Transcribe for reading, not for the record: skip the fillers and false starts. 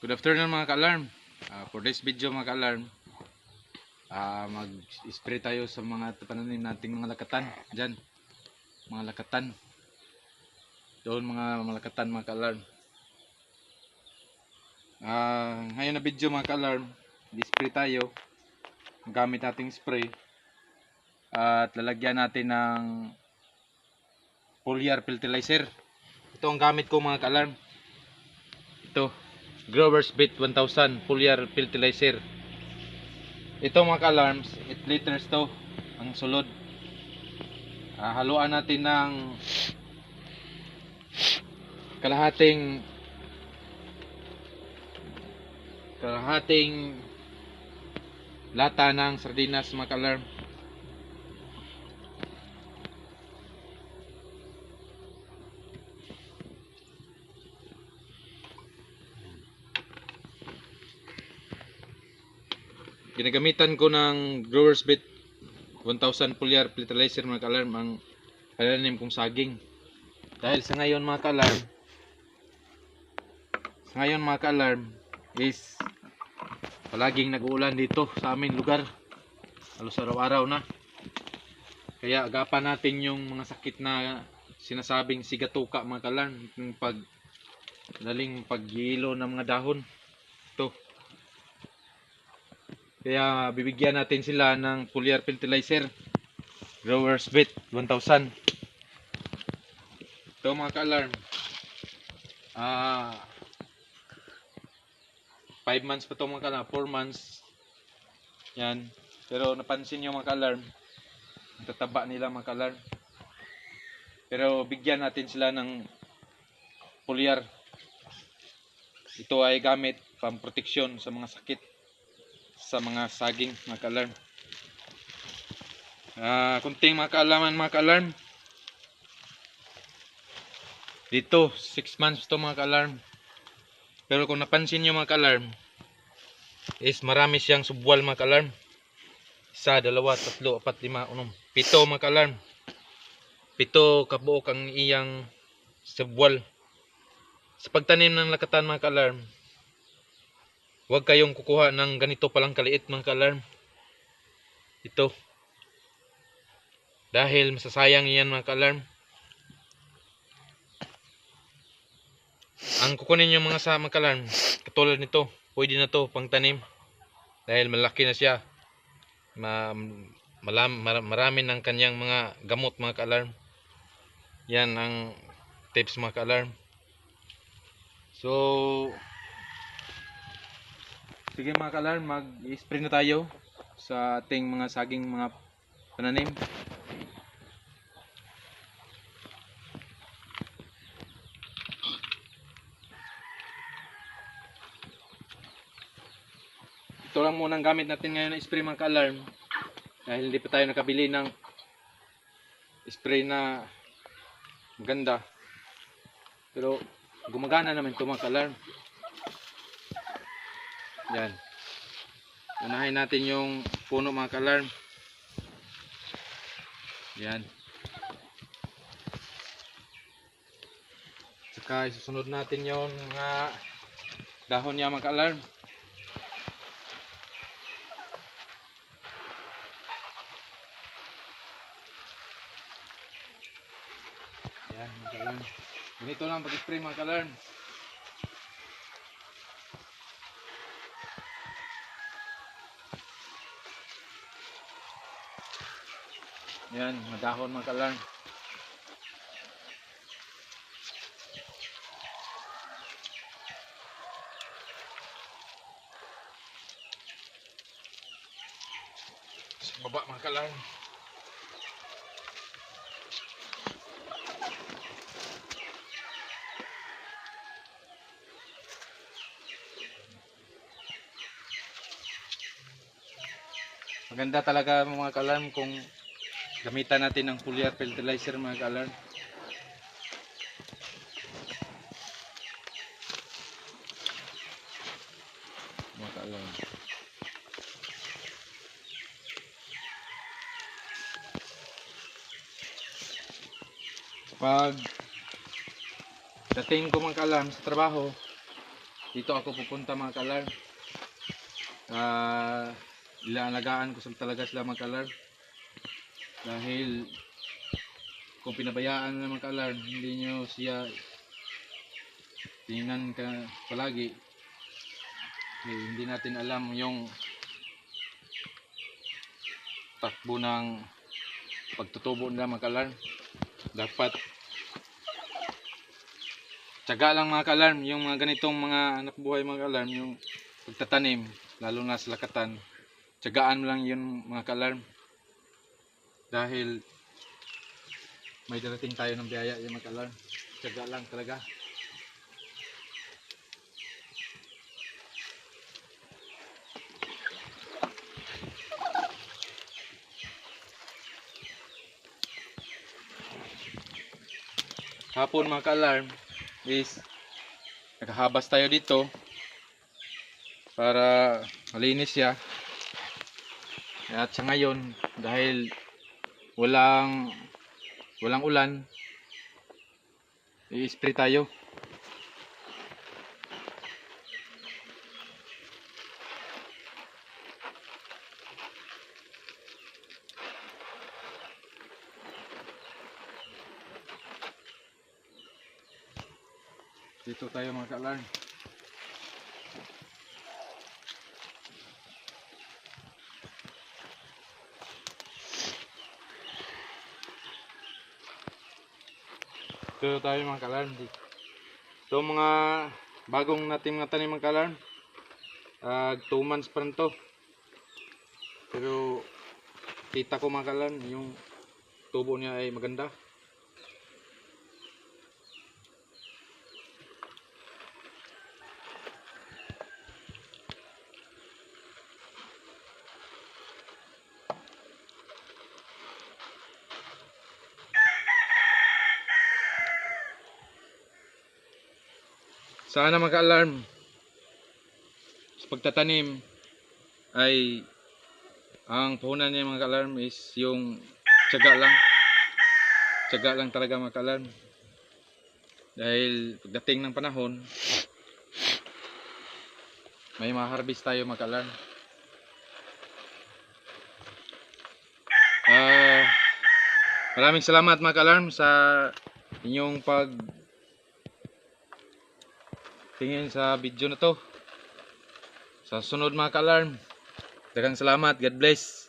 Good afternoon mga ka-alarm. For this video mga ka-alarm, mag-spray tayo sa mga pananim nating mga lakatan. Diyan, mga lakatan. Doon mga lakatan mga ka-alarm. Ngayon na video mga ka-alarm, i-spray tayo. Gamit nating spray. At lalagyan natin ng foliar fertilizer. Ito ang gamit ko mga ka-alarm. Ito. Growers Bit 1000 foliar fertilizer. Ito mga ka-alarms, 8 liters to ang sulod. Haluan natin ng kalahating lata ng sardinas mga ka-alarm. Ginagamitan ko ng Growers Bit 1000 foliar fertilizer mga ka-alarm ang pananim kong saging. Dahil sa ngayon mga ka-alarm, is palaging nag-uulan dito sa aming lugar. Halos araw-araw na. Kaya agapan natin yung mga sakit na sinasabing sigatuka mga ka-alarm, yung paghilo ng mga dahon. Ito. Kaya bibigyan natin sila ng foliar fertilizer Growers Bit 1000. Ito mga ka-alarm, 5 months pa ito mga ka-alarm, 4 months yan. Pero napansin nyo mga ka-alarm, ang tataba nila mga ka-alarm. Pero bigyan natin sila ng foliar. Ito ay gamit pamproteksyon sa mga sakit sa mga saging mga ka-alarm. Kunting mga kaalaman mga ka-alarm. Dito 6 months to mga ka-alarm. Pero kung napansin nyo mga ka-alarm, is marami siyang subwal mga ka-alarm. 1, 2, 3, 4, 5, 6, 7 mga ka-alarm. 7 kabuok ang iyang subwal. Sa pagtanim ng lakatan mga ka-alarm, huwag kayong kukuha ng ganito palang kaliit mga ka-alarm. Ito. Dahil masasayang yan mga ka-alarm. Ang kukunin yung mga sa mga ka-alarm, katulad nito, pwede na to pang tanim. Dahil malaki na siya. Marami ng kanyang mga gamot mga ka-alarm. Yan ang tips mga ka-alarm. So, sige mga ka-alarm, mag-spray na tayo sa ating mga saging mga pananim. Ito lang muna ang gamit natin ngayon na spray mga ka-alarm. Dahil hindi pa tayo nakabili ng spray na maganda. Pero gumagana naman ito mga ka-alarm. Yan. Unahin natin yung puno mga ka-alarm. Yan. Saka isusunod natin yung mga dahon niya mga ka-alarm. Yan mga ka-alarm. Ganito lang pag-spray mga ka-alarm. Yan, madahon mga ka-alarm. Sa baba mga ka-alarm. Maganda talaga mga ka-alarm kung gamitan natin ng foliar fertilizer mga ka-alarm. Mga ka-alarm. Pag dating ko mga ka-alarm sa trabaho, dito ako pupunta mga ka-alarm. Ilaalagaan ko talaga sila mga ka-alarm. Dahil kung pinabayaan na mga ka-alarm, hindi nyo siya tingnan ka palagi, hindi natin alam yung takbo ng pagtutubo nila mga ka-alarm. Dapat tiyaga lang mga ka-alarm, yung mga ganitong mga anak buhay mga ka-alarm, yung pagtatanim, lalo na sa lakatan, tiyagaan lang yun mga ka-alarm. Dahil may darating tayo ng biyaya yung mga ka-alarm. Tiyaga lang talaga. Hapon mga ka-alarm is nakahabas tayo dito para malinis siya. At sa ngayon, dahil walang ulan, i-spray tayo. Dito tayo mga ka-alarm. Dito tayo mga ka-alarm. So mga bagong natin mga tanim mga ka-alarm, 2 months pa rin to. Pero kita ko mga ka-alarm, yung tubo niya ay maganda. Sana mga ka-alarm, sa pagtatanim ay ang puhunan niya mga ka-alarm is yung tiyaga lang. Tiyaga lang talaga mga ka-alarm. Dahil pagdating ng panahon, may ma-harvest tayo mga ka-alarm. Maraming salamat mga ka-alarm sa inyong tingin sa video na to. Sa sunod mga ka-alarm, daghang salamat. God bless.